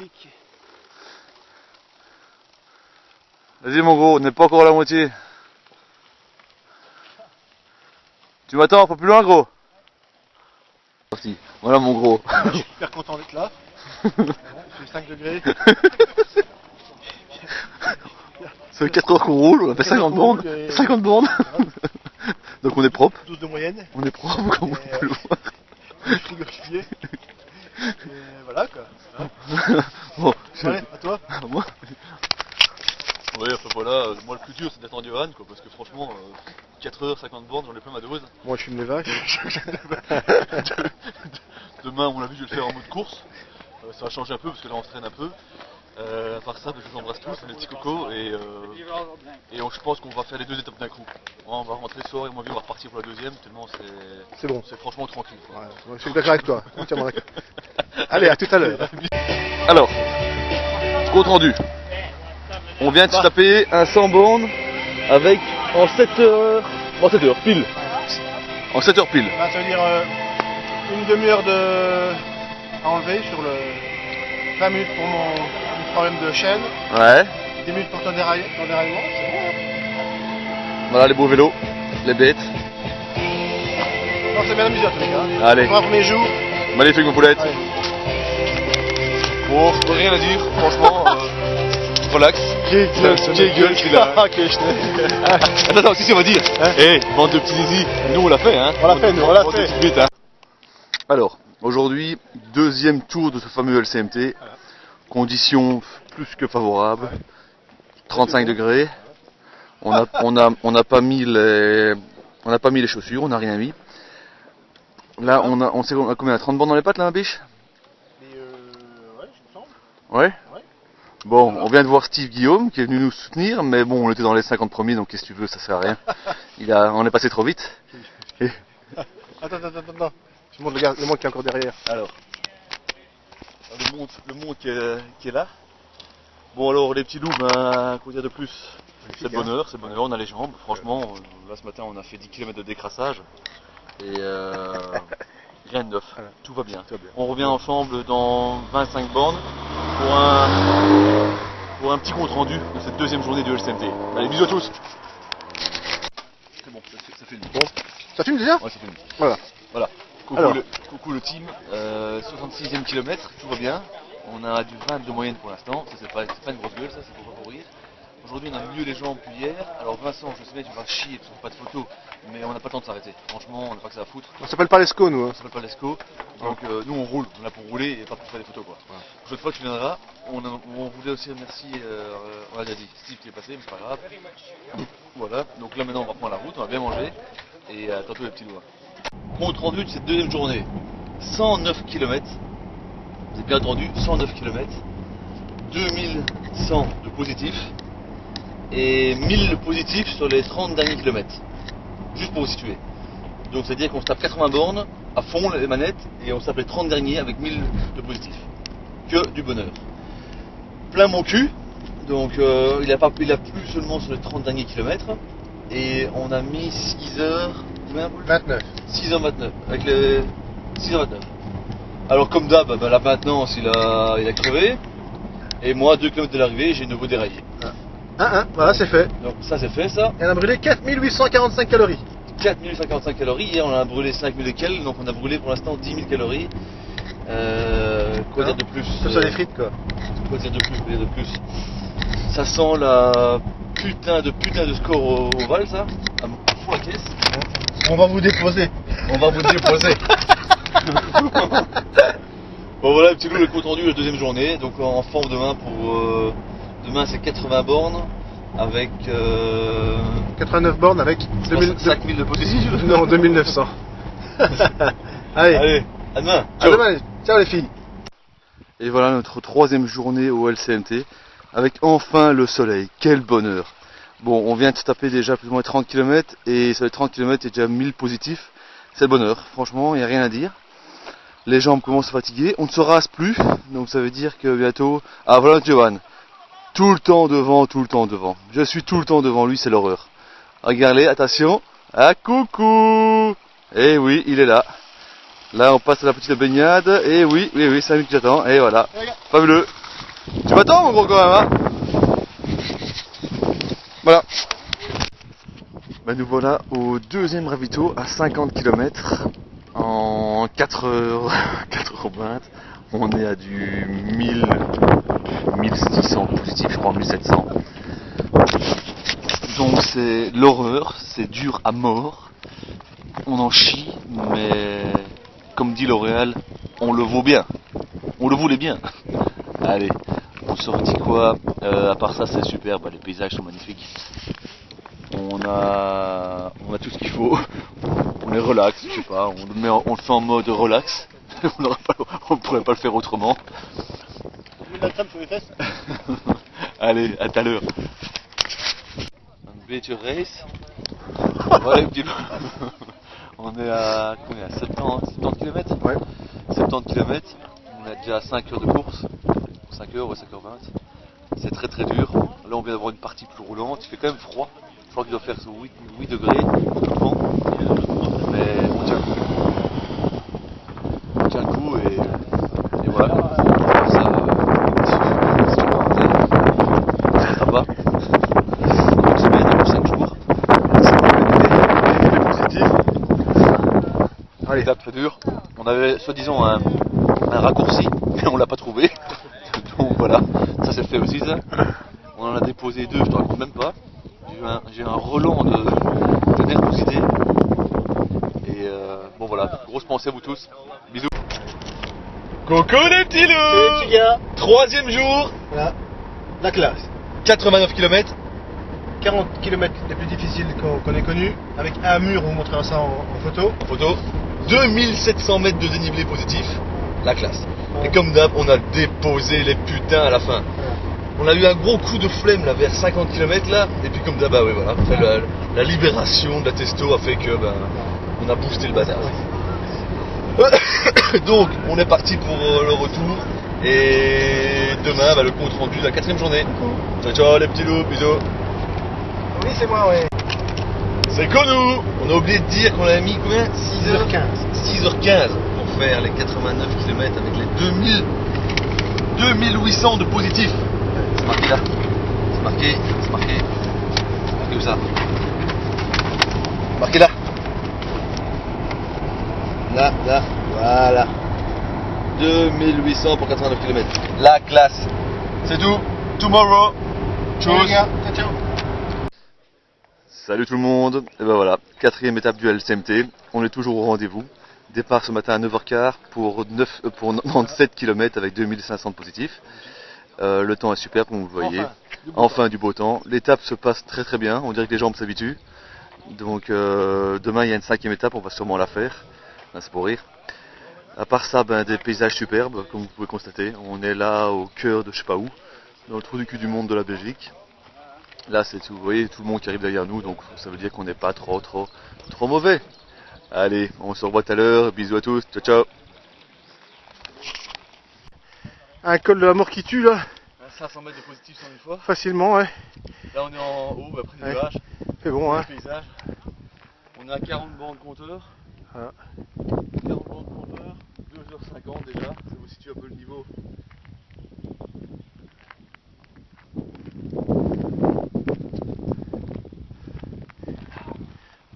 pique. Vas-y mon gros, on n'est pas encore à la moitié. Tu m'attends un peu plus loin gros? Parti. Voilà mon gros. Je suis super content d'être là. Il fait 5 degrés. Ça fait 4 heures qu'on roule, on a fait 50 bornes. 50 bornes. Donc on est propre. 12 de moyenne. On est propre comme vous pouvez le voir. Le frigorifié. Et voilà quoi. Bon, Ouais, à toi. moi. Ouais, enfin voilà, moi le plus dur c'est d'être en Johan quoi, parce que franchement, 4 heures, 50 bornes, j'en ai plein ma dose. Moi je fume les vaches. Demain, on l'a vu, je vais le faire en mode course. Ça va changer un peu parce que là on se traîne un peu. À part ça, je vous embrasse tous, les petits cocos, et je pense qu'on va faire les 2 étapes d'un coup. On va rentrer ce soir et moi on va repartir pour la deuxième, tellement c'est bon. C'est franchement tranquille. Quoi. Ouais, je suis d'accord avec toi, entièrement d'accord. Allez, à tout à l'heure. Alors, compte rendu. On vient de se taper un 100 bornes avec en 7 heures. En 7 heures pile. En 7 heures pile. Bah, ça veut dire une demi-heure à enlever sur le 20 minutes pour mon problème de chaîne. Ouais. 10 minutes pour ton déraillement, c'est bon. Voilà les beaux vélos, les bêtes. Non, c'est bien amusé à tous les gars. Allez. Pour un premier jour. Magnifique mon poulette. Ouais. Bon, rien à dire, franchement. Relax. Quelle gueule celui-là. Attends, si on va dire. Hé, bande de petits zizi, nous on l'a fait hein. On l'a fait, nous, on l'a fait. Vite, hein. Alors, aujourd'hui, deuxième tour de ce fameux LCMT. Voilà. Conditions plus que favorables. 35 degrés. On n'a pas mis les chaussures, on n'a rien mis. Là, on sait combien, 30 bornes dans les pattes là, ma biche? Ouais, je me semble. Ouais. Bon, on vient de voir Steve Guillaume qui est venu nous soutenir, mais bon, on était dans les 50 premiers, donc qu'est-ce que tu veux, ça sert à rien. On est passé trop vite. Attends. Je montre le monde qui est encore derrière. Alors, le monde qui est là. Bon alors, les petits loups, ben, quoi dire de plus? C'est le bonheur, on a les jambes. Franchement, là ce matin, on a fait 10 km de décrassage. Et rien de neuf, voilà. Tout va bien. On revient ensemble dans 25 bornes pour un petit compte rendu de cette deuxième journée de LCMT. Allez, bisous à tous. C'est bon, ça filme. Bon. Ça filme déjà? Ouais, ça filme. Voilà. Coucou le team, 66e kilomètre, tout va bien. On a du 20 de moyenne pour l'instant, ça c'est pas une grosse gueule, ça c'est pour pas courir. Aujourd'hui on a mieux les jambes qu'hier. Alors Vincent, je sais bien que tu vas chier parce qu'on fait pas de photos, mais on n'a pas le temps de s'arrêter. Franchement, on n'a pas que ça à foutre. On s'appelle pas l'ESCO nous. On s'appelle pas l'ESCO. Donc nous on roule, on est là pour rouler et pas pour faire des photos quoi. Voilà. Chaque fois que tu viendras, on voulait aussi remercier, on a déjà dit, Steve qui est passé, mais c'est pas grave. Voilà, donc là maintenant on va prendre la route, on va bien manger et à tantôt les petits doigts. Compte rendu de cette deuxième journée, 109 km. Vous avez bien entendu, 109 km, 2100 de positifs et 1000 de positifs sur les 30 derniers kilomètres. Juste pour vous situer. Donc c'est à dire qu'on se tape 80 bornes à fond les manettes et on se tape les 30 derniers avec 1000 de positifs. Que du bonheur. Plein mon cul, donc il a plu seulement sur les 30 derniers kilomètres et on a mis 6h29. 6h29 avec les 6h29. Alors comme d'hab, la maintenance il a crevé et moi 2 km de l'arrivée j'ai de nouveau déraillé. Voilà c'est fait. Donc ça c'est fait ça. Et on a brûlé 4845 calories. 4845 calories, hier on a brûlé 5000 et quelques, donc on a brûlé pour l'instant 10 000 calories. Quoi dire de plus? Ce sont des frites quoi. Quoi dire de plus? Ça sent la putain de score au Val ça, à fond la caisse. On va vous déposer. Bon voilà, petit loup, le compte rendu de la deuxième journée, donc en forme demain pour demain c'est 80 bornes avec 89 bornes avec 5000 de positifs. Non, 2900. Allez, à demain. Ciao. À demain. Ciao les filles. Et voilà notre troisième journée au LCMT avec enfin le soleil. Quel bonheur. Bon, on vient de se taper déjà plus ou moins 30 km et sur les 30 km il y a déjà 1000 positifs. C'est le bonheur, franchement, il n'y a rien à dire. Les jambes commencent à fatiguer, on ne se rase plus, donc ça veut dire que bientôt... Ah voilà Johan, tout le temps devant. Je suis tout le temps devant lui, c'est l'horreur. Regardez, attention, ah coucou. Eh oui, il est là. Là on passe à la petite baignade, et oui, 5 minutes j'attends, et voilà. Fabuleux. Tu m'attends mon gros quand même, hein? Voilà. Bah nous voilà au deuxième ravito à 50 km en 4h20. On est à du 1600 positif, je crois, 1700. Donc c'est l'horreur, c'est dur à mort. On en chie, mais comme dit L'Oréal, on le vaut bien. On le voulait bien. Allez, on se redit quoi? À part ça, c'est super, bah, les paysages sont magnifiques. On a tout ce qu'il faut. On est relax, je sais pas, on le fait en mode relax. On ne pourrait pas le faire autrement. On met de la crème sur les fesses. Allez, à tout à l'heure. Un better race. Ouais, on est à combien? 70 km? Ouais. 70 km. On a déjà 5 heures de course. 5 heures, ouais, 5h20. C'est très très dur. Là, on vient d'avoir une partie plus roulante. Il fait quand même froid. Je crois qu'il doit faire 8 degrés. Mais on tient le coup. On tient le coup et voilà. Ça, ça sera pas. Une semaine, 5 jours. C'est positif. Allez. Étape très dure. On avait soi-disant un raccourci, mais on l'a pas trouvé. Donc voilà, ça c'est fait aussi ça. On en a déposé 2, je te raconte même pas. J'ai un relent de nervosité. Et bon voilà, grosse pensée à vous tous. Bisous. Coucou les petits loups. Et les petits gars. 3e jour, Voilà. La classe. 89 km. 40 km les plus difficiles qu'on ait connus. Avec un mur, on vous montrera ça en photo. En photo. 2700 mètres de dénivelé positif. La classe. Et comme d'hab, on a déposé les putains à la fin. On a eu un gros coup de flemme là vers 50 km là, et puis comme d'hab, bah oui voilà, la libération de la testo a fait que on a boosté le bazar. Donc on est parti pour le retour, et demain le compte rendu de la 4e journée. Ciao ciao les petits loups, bisous. Oui, c'est moi, ouais. C'est con nous. On a oublié de dire qu'on avait mis combien? 6h15. 6h15 pour faire les 89 km avec les 2800 de positifs. C'est marqué là. C'est marqué. C'est marqué où ça? Marqué là. Là. Voilà. 2800 pour 89 km. La classe. C'est tout. Tomorrow. Ciao les gars. Ciao. Salut tout le monde. Et ben voilà, 4e étape du LCMT. On est toujours au rendez-vous. Départ ce matin à 9h15 pour 97 km avec 2500 de positifs. Le temps est super comme vous le voyez. Enfin du beau temps. L'étape se passe très très bien. On dirait que les jambes s'habituent. Donc demain il y a une 5e étape. On va sûrement la faire. Là, c'est pour rire. À part ça, des paysages superbes comme vous pouvez constater. On est là au cœur de je sais pas où, dans le trou du cul du monde de la Belgique. Là c'est tout. Vous voyez tout le monde qui arrive derrière nous. Donc ça veut dire qu'on n'est pas trop mauvais. Allez, on se revoit tout à l'heure. Bisous à tous. Ciao ciao. Un col de la mort qui tue là. 500 mètres de positif sur une fois. Facilement, ouais. Là on est en haut après les nuages. C'est bon, hein. Paysage. On est à 40 bandes compteur. Voilà. 40 bandes compteur. 2h50 déjà. Ça vous situe un peu le niveau.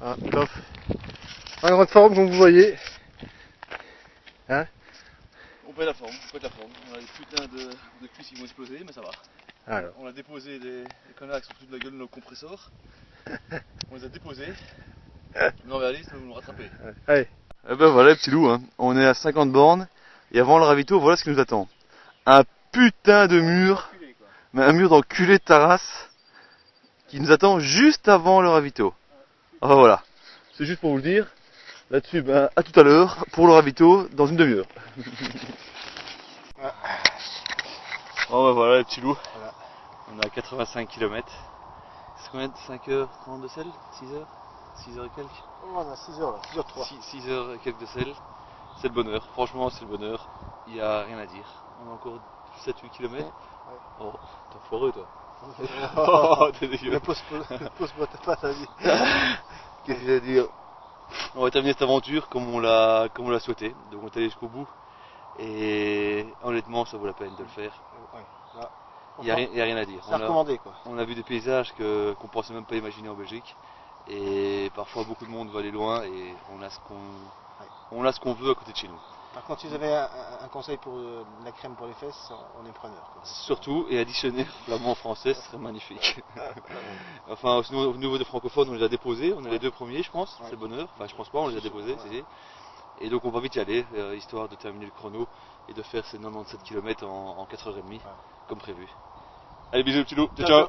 Ah, top. En grande forme, comme vous voyez. Hein? On pète la forme, On a des putains de cuisses qui vont exploser, mais ça va. Alors. On a déposé des connards qui sont foutus de la gueule de nos compresseurs. On les a déposés. Non mais allez, ça va nous rattraper. Allez. Et ben voilà les petits loups, hein. On est à 50 bornes. Et avant le ravito, voilà ce qui nous attend. Un putain de mur. Mais un mur d'enculé de ta race. Qui nous attend juste avant le ravito. Enfin voilà. C'est juste pour vous le dire. Là-dessus, à tout à l'heure pour le ravito dans une demi-heure. Bon voilà les petits loups. Voilà. On est à 85 km. C'est combien de 5h30 de sel? 6h? 6h et quelques? Oh, on a 6h là, 6h03. 6h et quelques de sel. C'est le bonheur, franchement c'est le bonheur. Il n'y a rien à dire. On a encore 7-8 km. Ouais. Oh, t'es foireux toi. Oh, t'es dégueu. Pose-moi pas ta vie. Qu'est-ce que j'ai à dire? On va terminer cette aventure comme on l'a souhaité. Donc on est allé jusqu'au bout. Et honnêtement ça vaut la peine de le faire. Ouais. Là, Il n'y a rien à dire. c'est recommandé quoi. On a vu des paysages qu'on ne pensait même pas imaginer en Belgique. Et parfois beaucoup de monde va aller loin et on a ce qu'on veut à côté de chez nous. Par contre, si vous avez un conseil pour la crème pour les fesses, on est preneur. Quoi. Surtout, et additionner flamand français, ce serait magnifique. Enfin, sinon, au niveau des francophones, on les a déposés, on est les 2 premiers, je pense, c'est le bonheur. Enfin, je pense pas, on les a déposés, et donc on va vite y aller, histoire de terminer le chrono et de faire ces 97 km en 4h30, comme prévu. Allez, bisous, petit loup, ciao, ciao.